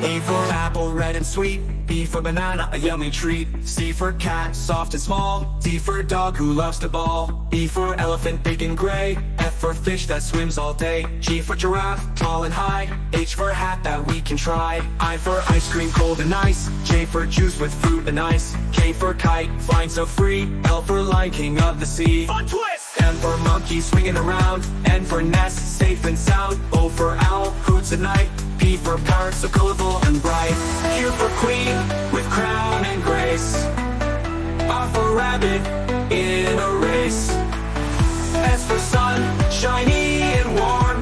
A for apple, red and sweet. B for banana, a yummy treat. C for cat, soft and small. D for dog who loves to ball. E for elephant, big and gray. F for fish that swims all day. G for giraffe, tall and high. H for hat that we can try. I for ice cream, cold and nice. J for juice with fruit and ice. K for kite, flying so free. L for lion, king of the sea. Fun twist! M for monkey, swinging around. N for nest, safe and sound. O for owl, hoots at night. P for parrot, so colorful and bright. Q for queen, with crown and grace. R for rabbit, in a race. S for sun, shiny and warm.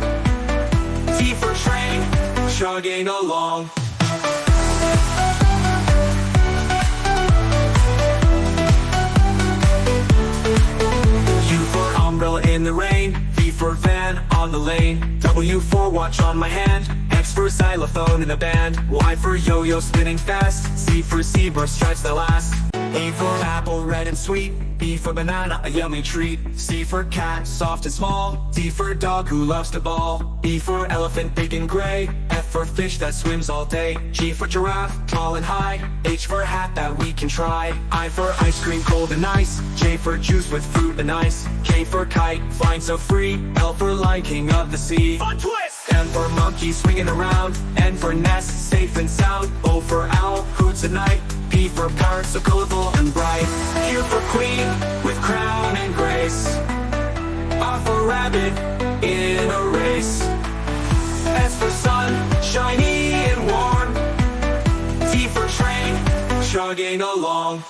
T for train, chugging along. U for umbrella in the rain. V for van, on the lane. W for watch on my hand. X for xylophone in a band. Y for yo-yo, spinning fast. Z for zebra, stripes that last. A for apple, red and sweet. B for banana, a yummy treat. C for cat, soft and small. D for dog who loves to ball. E for elephant, big and gray. F for fish that swims all day. G for giraffe, tall and high. H for hat that we can try. I for ice cream, cold and nice. J for juice with fruit and ice. K for kite, flying so free. L for lion, king of the sea. Fun twist! M for monkey, swinging around. N for nest, safe and sound. O for owl, hoots at night. P for parrot, so colorful and bright. Q for queen, with crown and grace. R for rabbit, in a race. S for sun, shiny and warm. T for train, chugging along.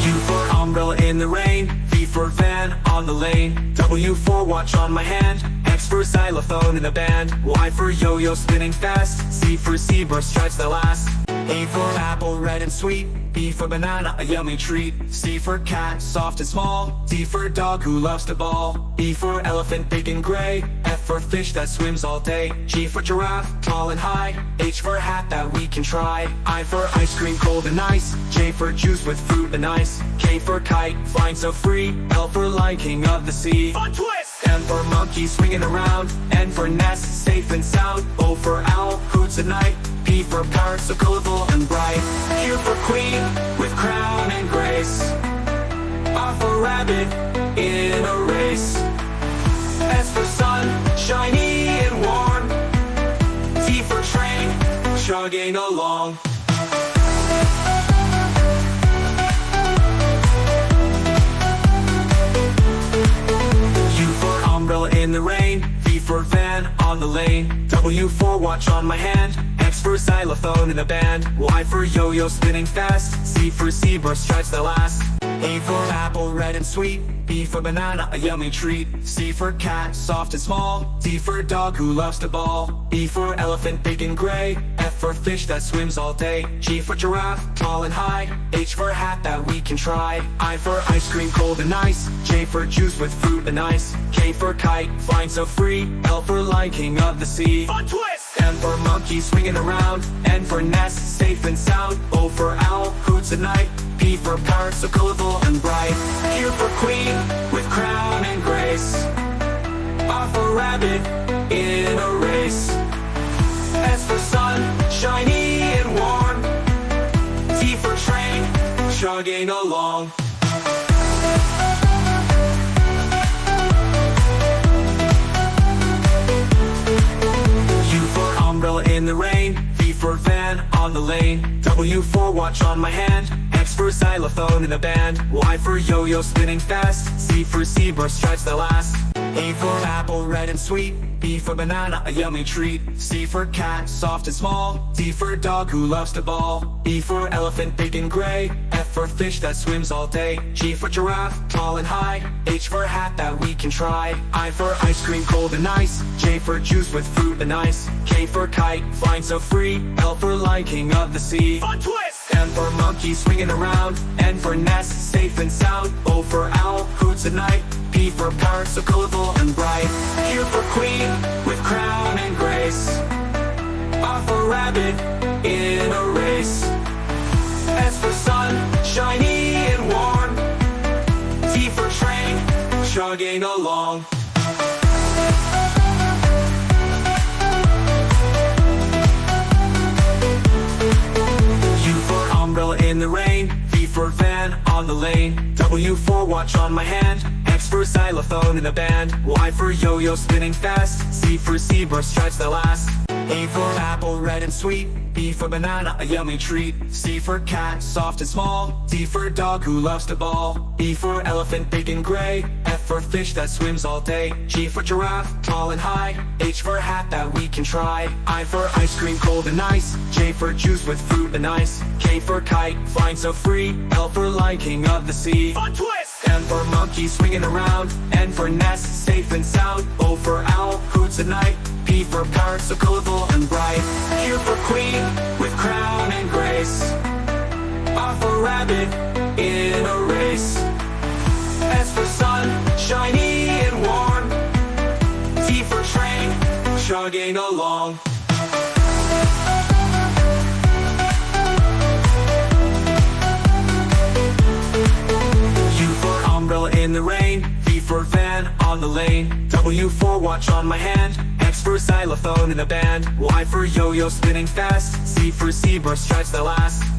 U for umbrella in the rain. V for van, on the lane. W for watch on my hand. X for xylophone in a band. Y for yo-yo, spinning fast. Z for zebra, stripes that last. A for apple, red and sweet. B for banana, a yummy treat. C for cat, soft and small. D for dog who loves to ball. E for elephant, big and gray. F for fish that swims all day. G for giraffe, tall and high. H for hat that we can try. I for ice cream, cold and nice. J for juice with fruit and ice. K for kite, flying so free. L for lion, king of the sea. Fun twist! M for monkey, swinging around. N for nest, safe and sound. O for owl, hoots at night. P for parrot, so colorful and bright. Q for queen, with crown and grace. R for rabbit, in a race. S for sun, shiny and warm. T for train, chugging along. U for umbrella in the rain. V for van, on the lane. W for watch on my hand. X for xylophone in a band. Y for yo-yo, spinning fast. Z for zebra, stripes that last. A for apple, red and sweet. B for banana, a yummy treat. C for cat, soft and small. D for dog who loves to ball. E for elephant, big and gray. F for fish that swims all day. G for giraffe, tall and high. H for hat that we can try. I for ice cream, cold and nice. J for juice with fruit and ice. K for kite, flying so free. L for lion, king of the sea. Fun twist! M for monkey, swinging around. N for nest, safe and sound. O for owl, hoots at night. P for parrot, so colorful and bright. Q for queen, with crown and grace. R for rabbit, in a race. S for sun, shiny and warm. T for train, chugging along. U for umbrella in the rain. V for van, on the lane. W for watch on my hand. X for xylophone in a band. Y for yo-yo, spinning fast. Z for zebra, stripes that last. A for apple, red and sweet. B for banana, a yummy treat. C for cat, soft and small. D for dog who loves to ball. E for elephant, big and gray. F for fish that swims all day. G for giraffe, tall and high. H for hat that we can try. I for ice cream, cold and nice. J for juice with fruit and ice. K for kite, flying so free. L for lion, king of the sea. Fun twist! M for monkey, swinging around. N for nest, safe and sound. O for owl, hoots at night. P for parrot, so colorful and bright. Q for queen, with crown and grace. R for rabbit, in a race. S for sun, shiny and warm. T for train, chugging along. U for umbrella in the rain, V for van on the lane, W for watch on my hand, X for xylophone in the band, Y for yo-yo spinning fast, Z for zebra stripes that last, A for apple red and sweet, B for banana a yummy treat, C for cat soft and small, D for dog who loves to ball, E for elephant big and gray, F for fish that swims all day, G for giraffe tall and high, H for hat that we can try, I for ice cream cold and nice, J for juice with fruit and ice, K for kite flying so free, L for lion king of the sea, fun twist! M for monkey swinging around, N for nest safe and sound, O for owl hoots at night, P for parrot so colorful and bright, Q for queen with crown and grace, R for rabbit in a race, S for sun shiny and warm, T for train chugging along. U for umbrella in the rain, V for van on the lane, W for watch on my hand, X for xylophone in the band, Y for yo-yo spinning fast, Z for zebra stripes that last,